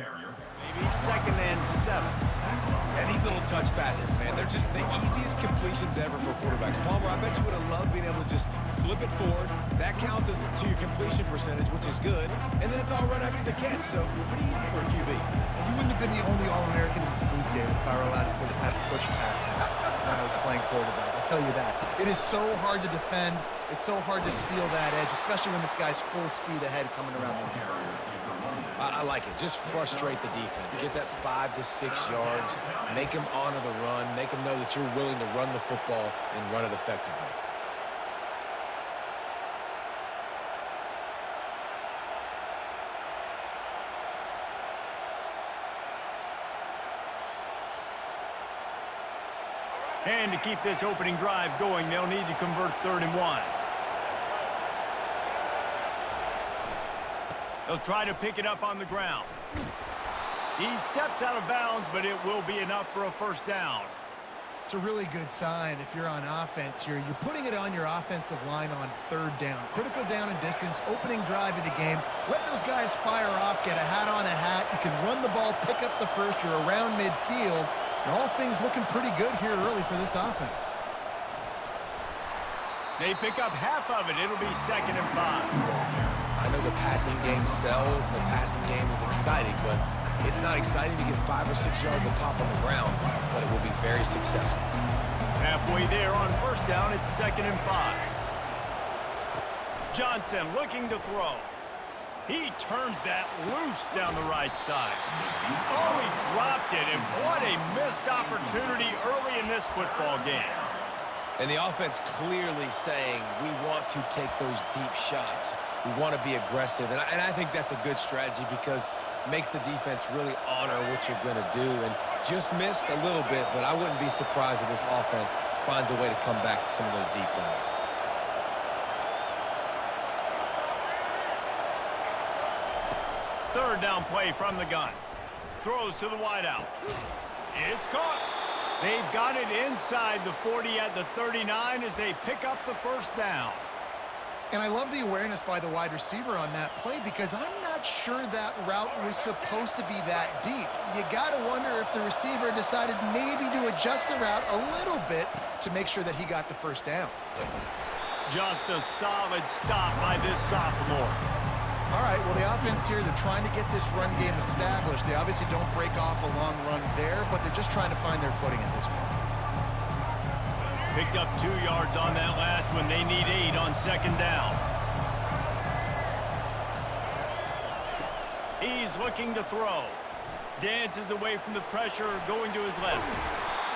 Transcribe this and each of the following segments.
Maybe 2nd and 7. And these little touch passes, man, they're just the easiest completions ever for quarterbacks. Palmer, I bet you would have loved being able to just flip it forward. That counts as to your completion percentage, which is good. And then it's all right after the catch, so pretty easy for a QB. You wouldn't have been the only All-American in this booth game if I were allowed to have push passes when I was playing quarterback. I'll tell you that. It is so hard to defend. It's so hard to seal that edge, especially when this guy's full speed ahead coming around the inside. I like it. Just frustrate the defense. Get that 5 to 6 yards. Make them honor the run. Make them know that you're willing to run the football and run it effectively. And to keep this opening drive going, they'll need to convert 3rd and 1. They'll try to pick it up on the ground. He steps out of bounds, but it will be enough for a 1st down. It's a really good sign if you're on offense here. You're putting it on your offensive line on 3rd down. Critical down and distance, opening drive of the game. Let those guys fire off, get a hat on a hat. You can run the ball, pick up the first. You're around midfield. And all things looking pretty good here early for this offense. They pick up half of it. It'll be 2nd and 5. I know the passing game sells and the passing game is exciting, but it's not exciting to get 5 or 6 yards of pop on the ground, but it will be very successful. Halfway there on 1st down, it's 2nd and 5. Johnson looking to throw. He turns that loose down the right side. Oh, he dropped it, and what a missed opportunity early in this football game. And the offense clearly saying, we want to take those deep shots. We want to be aggressive. And I think that's a good strategy because it makes the defense really honor what you're going to do. And just missed a little bit, but I wouldn't be surprised if this offense finds a way to come back to some of those deep balls. Third down play from the gun. Throws to the wideout. It's caught. They've got it inside the 40 at the 39 as they pick up the 1st down. And I love the awareness by the wide receiver on that play because I'm not sure that route was supposed to be that deep. You got to wonder if the receiver decided maybe to adjust the route a little bit to make sure that he got the 1st down. Just a solid stop by this sophomore. All right, well, the offense here, they're trying to get this run game established. They obviously don't break off a long run there, but they're just trying to find their footing at this point. Picked up 2 yards on that last one. They need 8 on 2nd down. He's looking to throw. Dances away from the pressure, going to his left.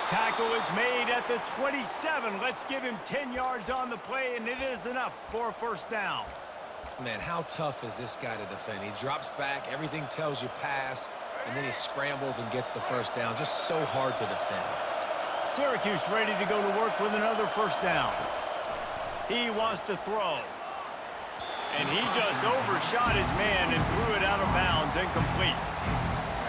Tackle is made at the 27. Let's give him 10 yards on the play, and it is enough for a 1st down. Man, how tough is this guy to defend? He drops back, everything tells you pass, and then he scrambles and gets the 1st down. Just so hard to defend. Syracuse ready to go to work with another 1st down. He wants to throw. And he just overshot his man and threw it out of bounds, incomplete.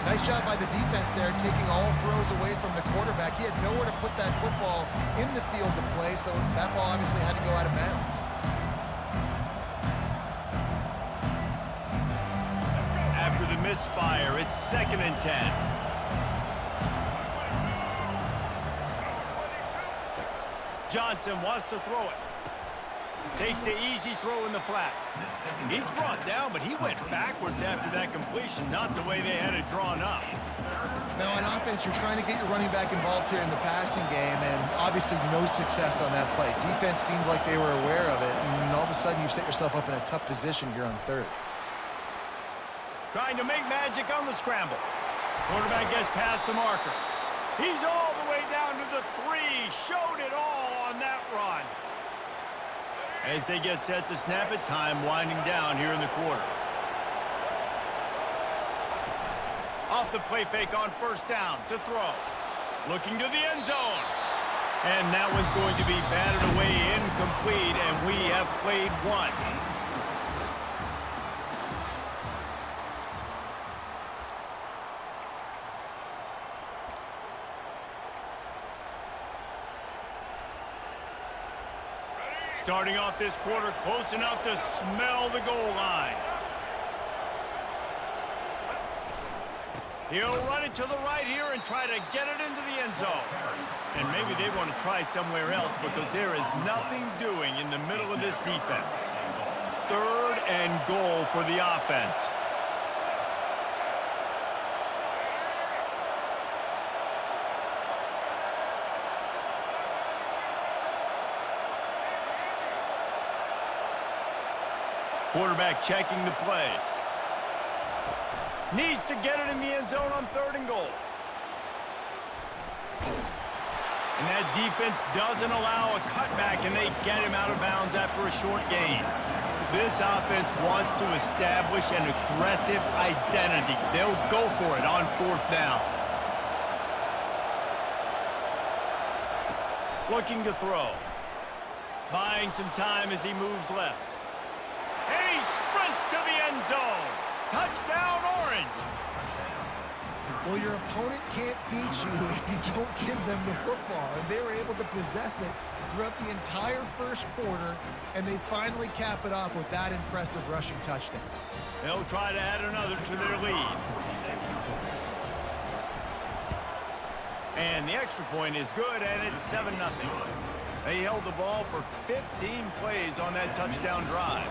Nice job by the defense there, taking all throws away from the quarterback. He had nowhere to put that football in the field to play, so that ball obviously had to go out of bounds. After the misfire, it's 2nd and 10. Johnson wants to throw it. Takes the easy throw in the flat. He's brought down, but he went backwards after that completion, not the way they had it drawn up. Now, on offense, you're trying to get your running back involved here in the passing game, and obviously no success on that play. Defense seemed like they were aware of it, and all of a sudden you set yourself up in a tough position here on 3rd. Trying to make magic on the scramble. Quarterback gets past the marker. He's all the way down to the 3. Showed it all on that run. As they get set to snap it, time winding down here in the quarter. Off the play fake on 1st down to throw. Looking to the end zone. And that one's going to be batted away incomplete, and we have played 1. Starting off this quarter close enough to smell the goal line. He'll run it to the right here and try to get it into the end zone. And maybe they want to try somewhere else because there is nothing doing in the middle of this defense. 3rd and goal for the offense. Quarterback checking the play. Needs to get it in the end zone on 3rd and goal. And that defense doesn't allow a cutback, and they get him out of bounds after a short gain. This offense wants to establish an aggressive identity. They'll go for it on 4th down. Looking to throw. Buying some time as he moves left. And he sprints to the end zone. Touchdown, Orange. Well, your opponent can't beat you if you don't give them the football. And they were able to possess it throughout the entire first quarter, and they finally cap it off with that impressive rushing touchdown. They'll try to add another to their lead. And the extra point is good, and it's 7-0. They held the ball for 15 plays on that touchdown drive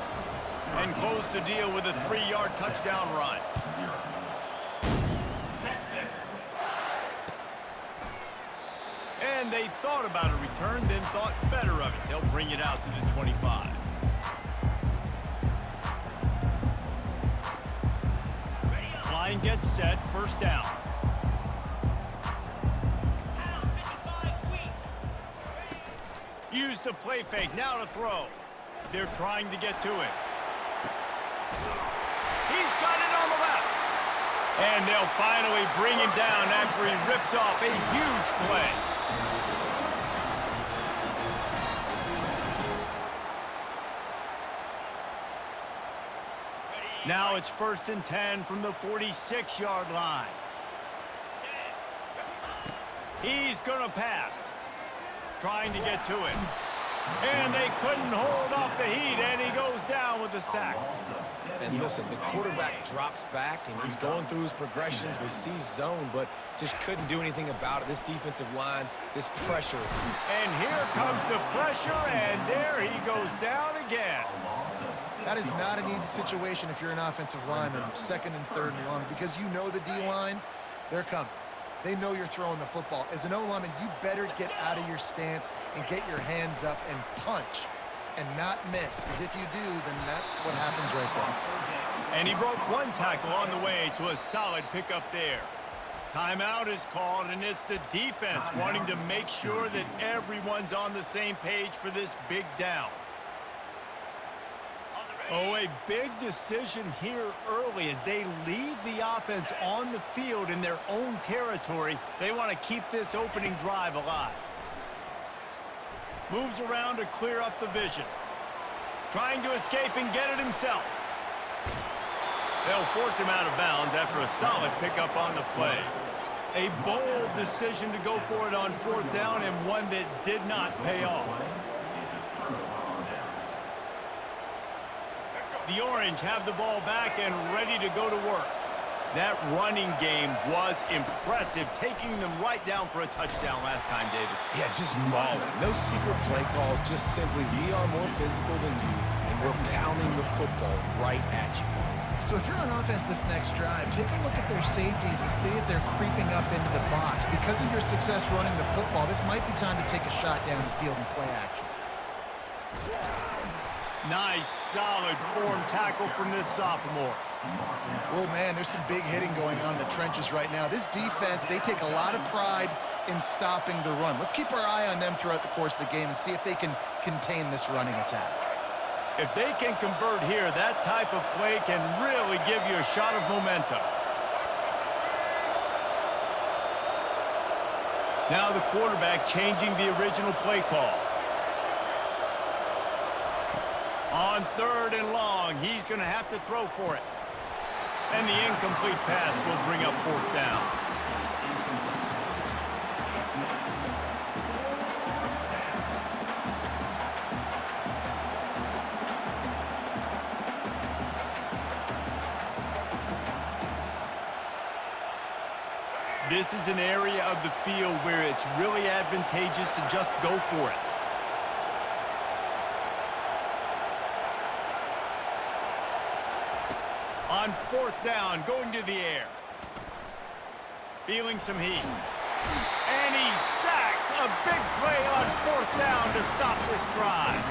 and closed the deal with a 3-yard touchdown run. And they thought about a return, then thought better of it. They'll bring it out to the 25. Line gets set, 1st down. Use the play fake, now to throw. They're trying to get to it. He's got it on the left. And they'll finally bring him down after he rips off a huge play. Now it's 1st and 10 from the 46-yard line. He's going to pass. Trying to get to it. And they couldn't hold off the heat, and he goes down with the sack. And listen, the quarterback drops back, and he's going through his progressions. We see zone, but just couldn't do anything about it. This defensive line, this pressure. And here comes the pressure, and there he goes down again. That is not an easy situation if you're an offensive lineman, 2nd and 3rd and long, because you know the D-line, they're coming. They know you're throwing the football. As an O-lineman, you better get out of your stance and get your hands up and punch and not miss, because if you do, then that's what happens right there. And he broke 1 tackle on the way to a solid pickup there. Timeout is called, and it's the defense wanting to make sure that everyone's on the same page for this big down. Oh, a big decision here early as they leave the offense on the field in their own territory. They want to keep this opening drive alive. Moves around to clear up the vision. Trying to escape and get it himself. They'll force him out of bounds after a solid pickup on the play. A bold decision to go for it on 4th down, and one that did not pay off. The Orange have the ball back and ready to go to work. That running game was impressive, taking them right down for a touchdown last time, David. Yeah, just mauling. No secret play calls, just simply we are more physical than you, and we're pounding the football right at you. So if you're on offense this next drive, take a look at their safeties and see if they're creeping up into the box. Because of your success running the football, this might be time to take a shot down the field and play action. Nice, solid form tackle from this sophomore. Oh, man, there's some big hitting going on in the trenches right now. This defense, they take a lot of pride in stopping the run. Let's keep our eye on them throughout the course of the game and see if they can contain this running attack. If they can convert here, that type of play can really give you a shot of momentum. Now the quarterback changing the original play call. On 3rd and long, he's going to have to throw for it. And the incomplete pass will bring up 4th down. This is an area of the field where it's really advantageous to just go for it. On 4th down, going to the air. Feeling some heat. And he's sacked. A big play on 4th down to stop this drive.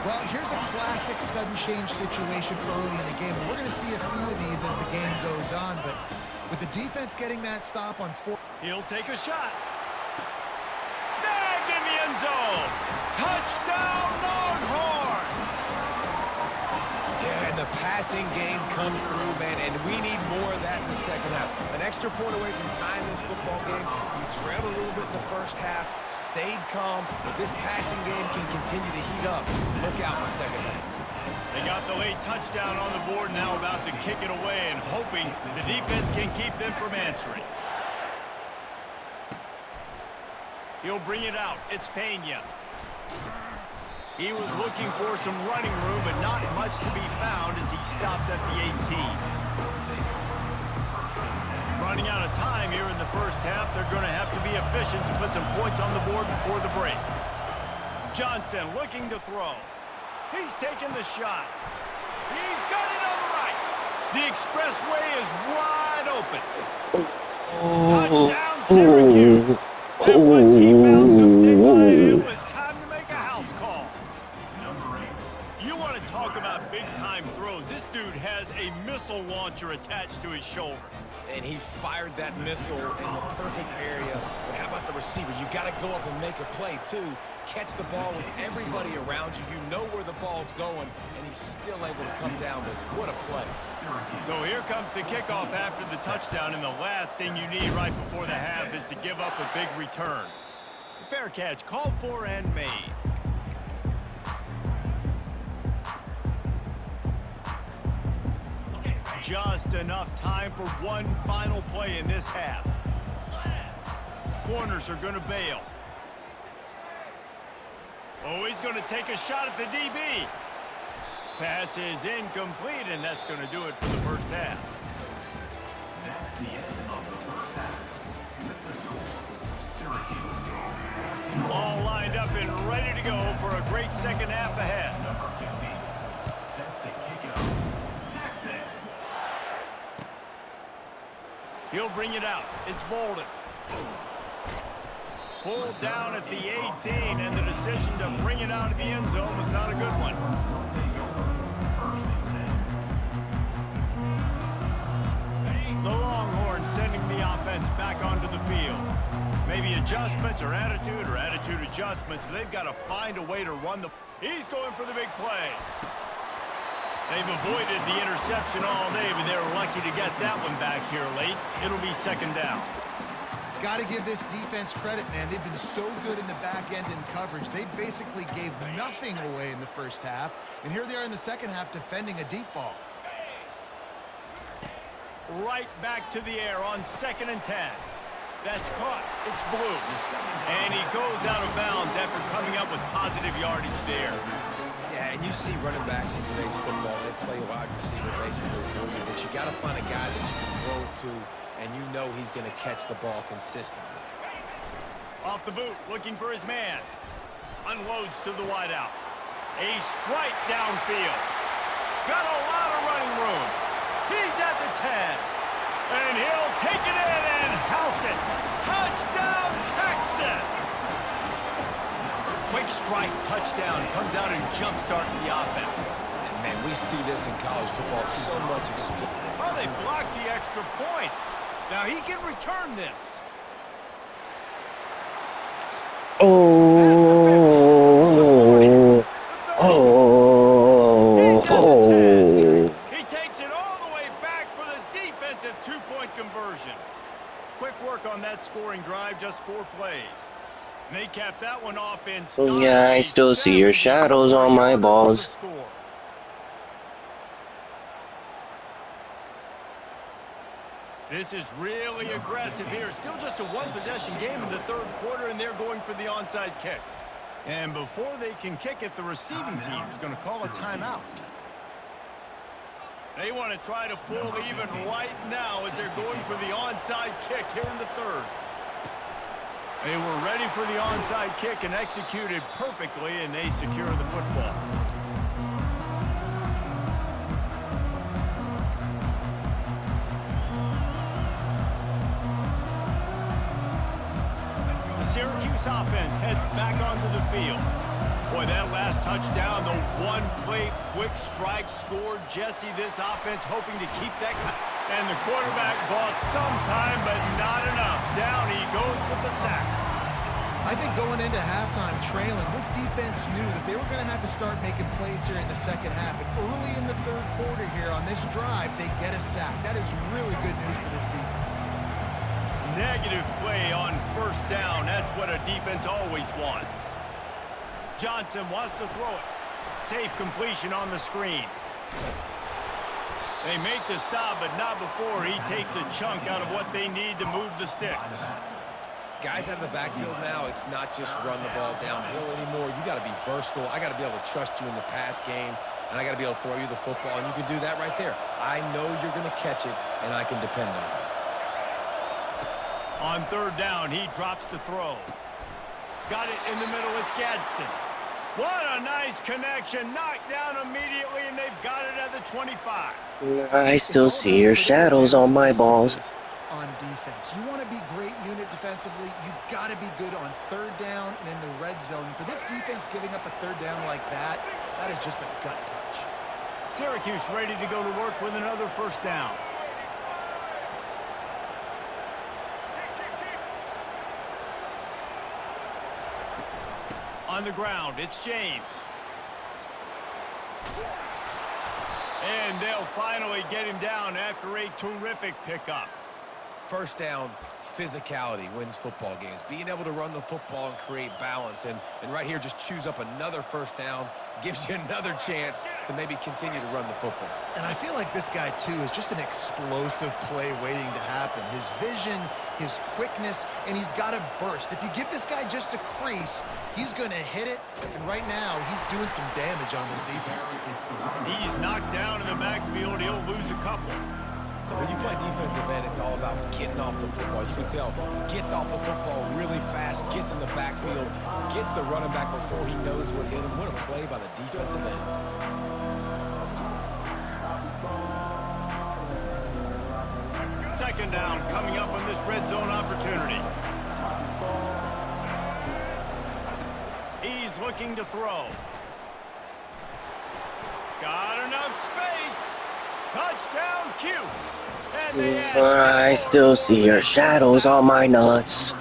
Well, here's a classic sudden change situation early in the game. And we're going to see a few of these as the game goes on. But with the defense getting that stop on 4th. He'll take a shot. Snagged in the end zone. Touchdown, Longhorns. Yeah, and the passing game comes through, man, and we need more of that in the second half. An extra point away from tying this football game. You trailed a little bit in the first half, stayed calm. If this passing game can continue to heat up, look out in the second half. They got the late touchdown on the board, now about to kick it away and hoping the defense can keep them from answering. He'll bring it out. It's Pena. He was looking for some running room, but not much to be found as he stopped at the 18. Running out of time here in the first half. They're going to have to be efficient to put some points on the board before the break. Johnson looking to throw. He's taking the shot. He's got it on the right. The expressway is wide open. Touchdown, Syracuse. And once he found some daylight, it was time to make a house call. You want to talk about big-time throws. This dude has a missile launcher attached to his shoulder. And he fired that missile in the perfect area. But how about the receiver? You got to go up and make a play, too. Catch the ball with everybody around you. You know where the ball's going, and he's still able to come down with it. What a play. So here comes the kickoff after the touchdown, and the last thing you need right before the half is to give up a big return. Fair catch called for and made. Just enough time for one final play in this half. Corners are going to bail. Oh, he's going to take a shot at the DB. Pass is incomplete, and that's going to do it for the first half. That's the end of the first half. With the score, Syracuse. All lined up and ready to go for a great second half ahead. Number 50, set to kick it off. Texas. He'll bring it out. It's Bolden. Pulled down at the 18, and the decision to bring it out of the end zone was not a good one. The Longhorns sending the offense back onto the field. Maybe adjustments or attitude adjustments, but they've got to find a way to run the... He's going for the big play. They've avoided the interception all day, but they're lucky to get that one back here late. It'll be second down. Got to give this defense credit, man. They've been so good in the back end in coverage. They basically gave nothing away in the first half, and here they are in the second half defending a deep ball. Right back to the air on 2nd and 10. That's caught. It's Blue. And he goes out of bounds after coming up with positive yardage there. Yeah, and you see running backs in today's football, they play wide receiver basically for you, but you got to find a guy that you can throw it to, and you know he's going to catch the ball consistently. Off the boot, looking for his man. Unloads to the wideout. A strike downfield. Got a lot of running room. He's at the 10. And he'll take it in and house it. Touchdown, Texas! Quick strike touchdown comes out and jump-starts the offense. And, man, we see this in college football so much. Oh, they blocked the extra point. Now he can return this. He takes it all the way back for the defensive two-point conversion. Quick work on that scoring drive, just 4 plays. And they capped that one off in style. Yeah, I still see your shadows on my balls. This is really aggressive here. Still just a one-possession game in the third quarter, and they're going for the onside kick. And before they can kick it, the receiving team is going to call a timeout. They want to try to pull even right now as they're going for the onside kick here in the third. They were ready for the onside kick and executed perfectly, and they secure the football. The Syracuse offense heads back onto the field. Boy, that last touchdown, the one-play quick strike scored. Jesse, this offense hoping to keep that. And the quarterback bought some time, but not enough. Down he goes with the sack. I think going into halftime trailing, this defense knew that they were going to have to start making plays here in the second half. And early in the third quarter here on this drive, they get a sack. That is really good news for this defense. Negative play on first down. That's what a defense always wants. Johnson wants to throw it. Safe completion on the screen. They make the stop, but not before he takes a chunk out of what they need to move the sticks. Guys out of the backfield now, it's not just run the ball downhill anymore. You got to be versatile. I got to be able to trust you in the pass game, and I got to be able to throw you the football, and you can do that right there. I know you're going to catch it, and I can depend on it. On third down, he drops to throw. Got it in the middle. It's Gadsden. What a nice connection. Knocked down immediately, and they've got it at the 25. I still see your shadows on my balls. On defense, you want to be great unit defensively. You've got to be good on third down and in the red zone. For this defense giving up a third down like that, that is just a gut punch. Syracuse ready to go to work with another first down. On the ground, it's James. And they'll finally get him down after a terrific pickup. First down, physicality wins football games. Being able to run the football and create balance. And right here, just choose up another first down. Gives you another chance to maybe continue to run the football. And I feel like this guy, too, is just an explosive play waiting to happen. His vision, his quickness, and he's got a burst. If you give this guy just a crease, he's going to hit it. And right now, he's doing some damage on this defense. He's knocked down in the backfield. He'll lose a couple. When you play defensive end, it's all about getting off the football. You can tell, gets off the football really fast, gets in the backfield, gets the running back before he knows what hit him. What a play by the defensive end. Second down coming up on this red zone opportunity. He's looking to throw. Got enough space. Touchdown, Cuse. And they I still see your shadows on my nuts.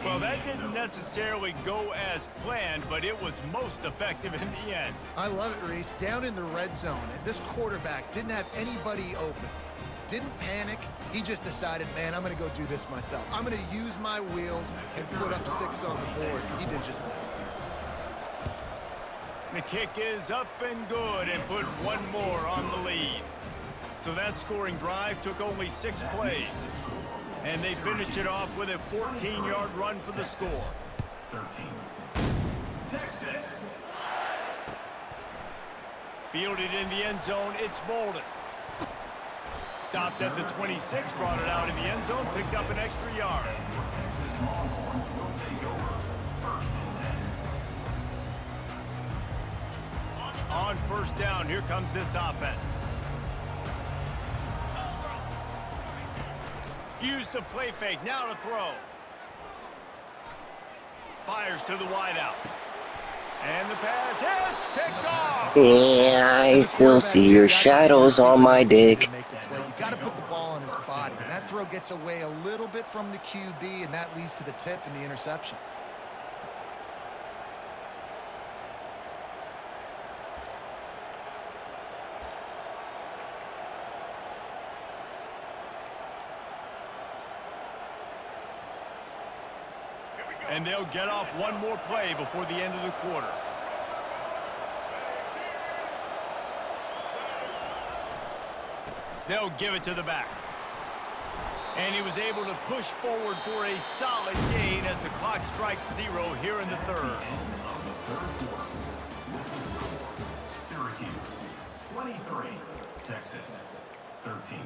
Well, that didn't necessarily go as planned, but it was most effective in the end. I love it, Reese. Down in the red zone, and this quarterback didn't have anybody open. Didn't panic. He just decided, man, I'm going to go do this myself. I'm going to use my wheels and put up 6 on the board. He did just that. The kick is up and good and put one more on the lead. So that scoring drive took only 6 plays. And they finished it off with a 14-yard run for the score. 13. Texas. Fielded in the end zone, it's Bolden. Stopped at the 26, brought it out in the end zone, picked up an extra yard. Texas Longhorns will take over. First and 10. On first down, here comes this offense. Use the play fake, now to throw. Fires to the wideout. And the pass hits, picked off. Yeah, I still see your shadows on my dick. You got to put the ball on his body, and that throw gets away a little bit from the QB, and that leads to the tip and the interception. And they'll get off one more play before the end of the quarter. They'll give it to the back. And he was able to push forward for a solid gain as the clock strikes 0 here in the third. End of the third quarter. Syracuse 23. Texas 13.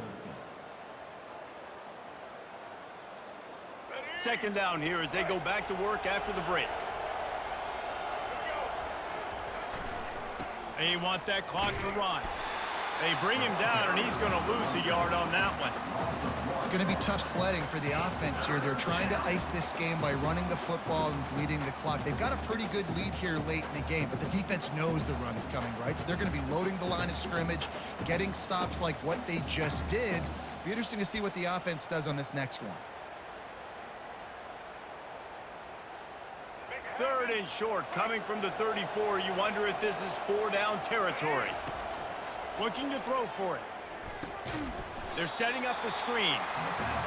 Second down here as they go back to work after the break. They want that clock to run. They bring him down, and he's going to lose a yard on that one. It's going to be tough sledding for the offense here. They're trying to ice this game by running the football and bleeding the clock. They've got a pretty good lead here late in the game, but the defense knows the run is coming, right? So they're going to be loading the line of scrimmage, getting stops like what they just did. Be interesting to see what the offense does on this next one. Third and short, coming from the 34. You wonder if this is 4-down territory. Looking to throw for it. They're setting up the screen.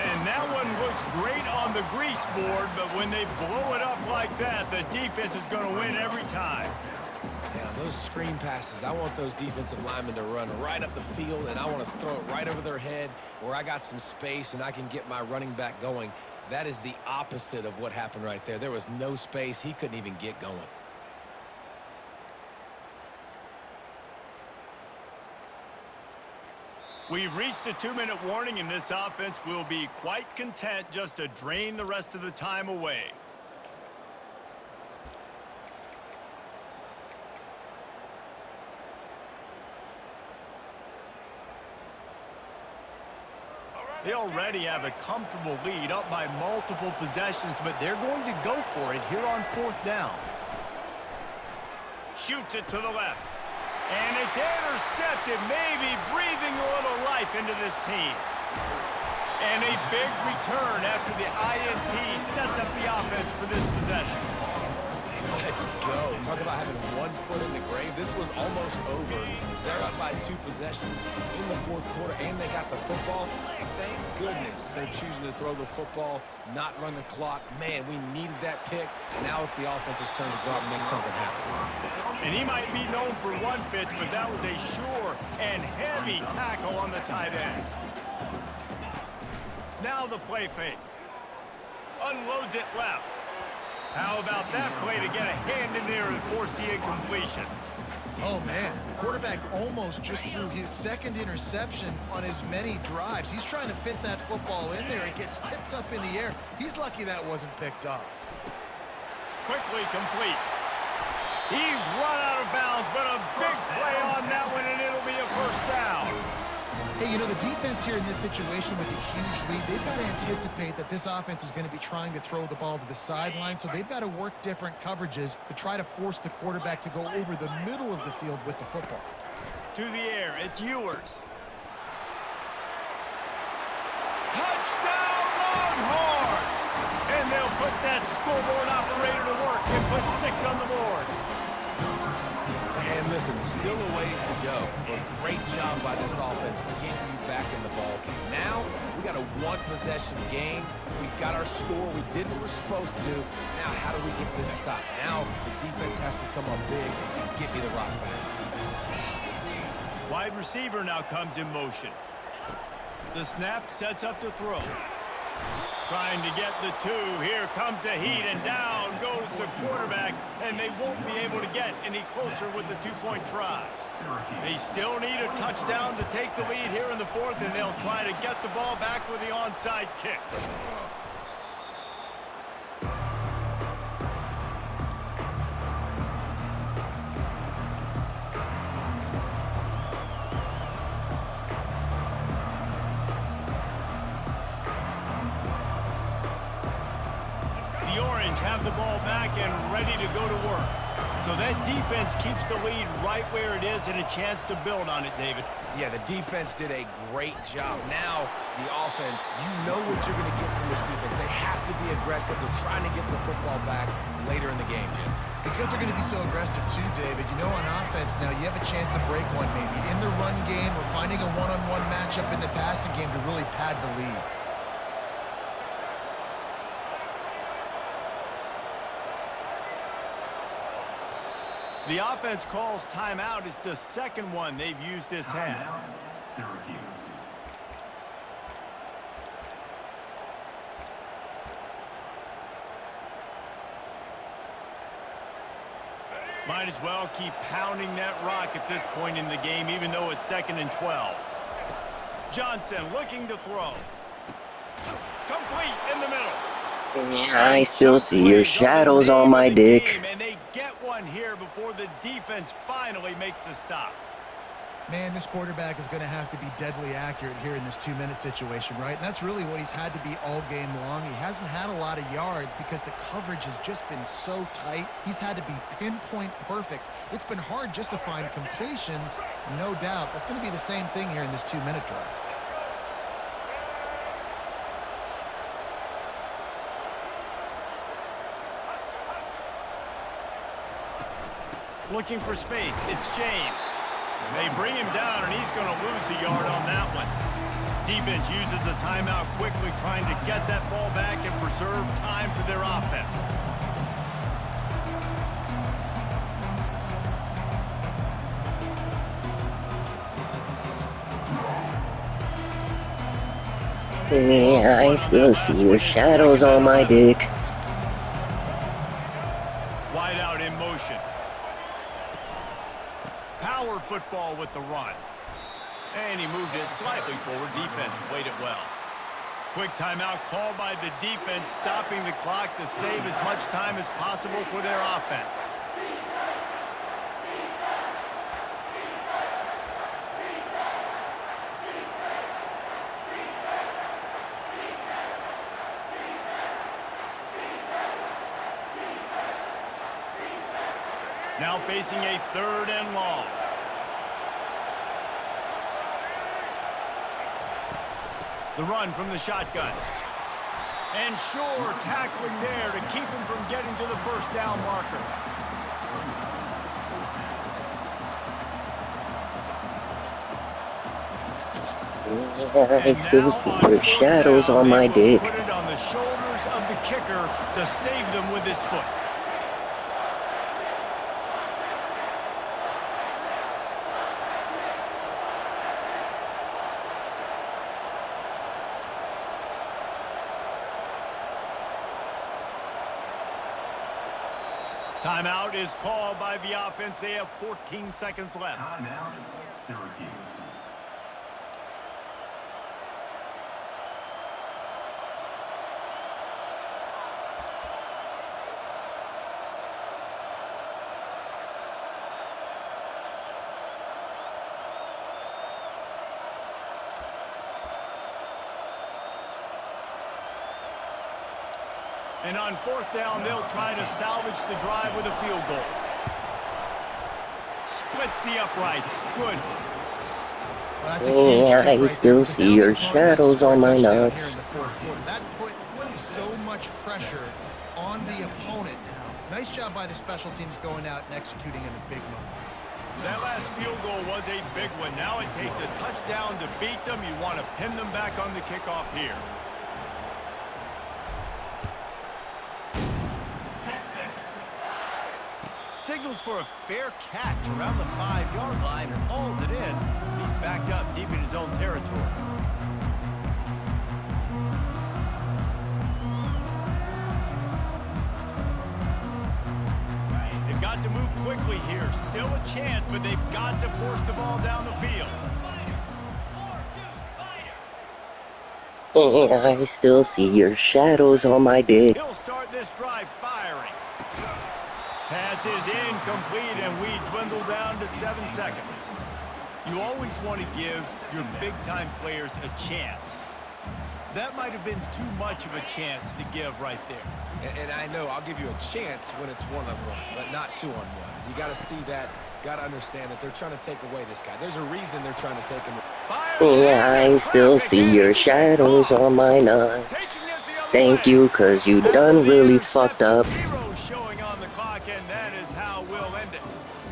And that one looks great on the grease board, but when they blow it up like that, the defense is going to win every time. Yeah, those screen passes, I want those defensive linemen to run right up the field, and I want to throw it right over their head where I got some space and I can get my running back going. That is the opposite of what happened right there. There was no space. He couldn't even get going. We've reached the 2-minute warning, and this offense will be quite content just to drain the rest of the time away. They already have a comfortable lead, up by multiple possessions, but they're going to go for it here on 4th down. Shoots it to the left. And it's intercepted, maybe breathing a little life into this team. And a big return after the INT sets up the offense for this possession. Let's go. Talk about having one foot in the grave. This was almost over. They're up by 2 possessions in the 4th quarter, and they got the football. Thank goodness they're choosing to throw the football, not run the clock. Man, we needed that pick. Now it's the offense's turn to go out and make something happen. And he might be known for one pitch, but that was a sure and heavy tackle on the tight end. Now the play fake. Unloads it left. How about that play to get a hand in there and force the incompletion? Oh, man. The quarterback almost just threw his second interception on as many drives. He's trying to fit that football in there. It gets tipped up in the air. He's lucky that wasn't picked off. Quickly complete. He's run out of bounds, but a big play on that one, and it'll be a first down. Hey, you know, the defense here in this situation with a huge lead, they've got to anticipate that this offense is going to be trying to throw the ball to the sideline, so they've got to work different coverages to try to force the quarterback to go over the middle of the field with the football. To the air, it's Ewers. Touchdown, Longhorns! And they'll put that scoreboard operator to work and put 6 on the board. And listen, still a ways to go, but great job by this offense getting you back in the ball game. Now, we got a 1-possession game. We got our score. We did what we're supposed to do. Now, how do we get this stopped? Now, the defense has to come up big and get me the rock back. Wide receiver now comes in motion. The snap sets up the throw. Trying to get the 2. Here comes the heat, and down goes the quarterback, and they won't be able to get any closer with the 2-point try. They still need a touchdown to take the lead here in the 4th, and they'll try to get the ball back with the onside kick. Have the ball back and ready to go to work. So that defense keeps the lead right where it is and a chance to build on it, David. Yeah, the defense did a great job. Now, the offense, you know what you're going to get from this defense. They have to be aggressive. They're trying to get the football back later in the game, Jesse. Because they're going to be so aggressive too, David. You know, on offense now, you have a chance to break one maybe in the run game or finding a one-on-one matchup in the passing game to really pad the lead. The offense calls timeout. It's the second one they've used this half. Syracuse. Might as well keep pounding that rock at this point in the game, even though it's 2nd and 12. Johnson looking to throw. Complete in the middle. I still see your shadows on my dick. And they get one here before the defense finally makes the stop. Man, this quarterback is going to have to be deadly accurate here in this 2-minute situation, right? And that's really what he's had to be all game long. He hasn't had a lot of yards because the coverage has just been so tight. He's had to be pinpoint perfect. It's been hard just to find completions, no doubt. That's going to be the same thing here in this 2-minute drive. Looking for space. It's James. They bring him down, and he's going to lose a yard on that one. Defense uses a timeout quickly, trying to get that ball back and preserve time for their offense. Yeah, I still see your shadows on my dick. Wide out in motion. Power football with the run. And he moved it slightly forward. Defense played it well. Quick timeout called by the defense, stopping the clock to save as much time as possible for their offense. Now facing a 3rd and long. The run from the shotgun. And Shore tackling there to keep him from getting to the 1st down marker. I still see your shadows on my dick. Put it on the shoulders of the kicker to save them with his foot. Timeout is called by the offense. They have 14 seconds left. Timeout, Syracuse. And on 4th down, they'll try to salvage the drive with a field goal. Splits the uprights. Good. Yeah, I still see your shadows on my nuts. That put so much pressure on the opponent. Nice job by the special teams going out and executing in a big moment. That last field goal was a big one. Now it takes a touchdown to beat them. You want to pin them back on the kickoff here. Signals for a fair catch around the 5-yard line and hauls it in. He's back up deep in his own territory. They've got to move quickly here. Still a chance, but they've got to force the ball down the field. I still see your shadows on my dick. He'll start this drive firing. Pass is incomplete, and we dwindle down to 7 seconds. You always want to give your big-time players a chance. That might have been too much of a chance to give right there. And I know I'll give you a chance when it's one-on-one, but not two-on-one. You got to see that, got to understand that they're trying to take away this guy. There's a reason they're trying to take him. Yeah, I still see your shadows on my nuts. Thank you, cause you done really fucked up. Showing on the clock, and that is how we'll end it.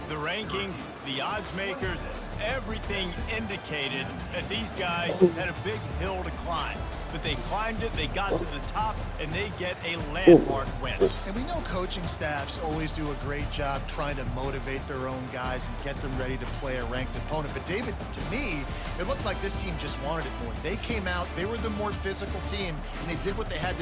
The rankings, the odds makers, everything indicated that these guys had a big hill to climb. But they climbed it, they got to the top, and they get a landmark win. And we know coaching staffs always do a great job trying to motivate their own guys and get them ready to play a ranked opponent. But David, to me, it looked like this team just wanted it more. They came out, they were the more physical team, and they did what they had to do.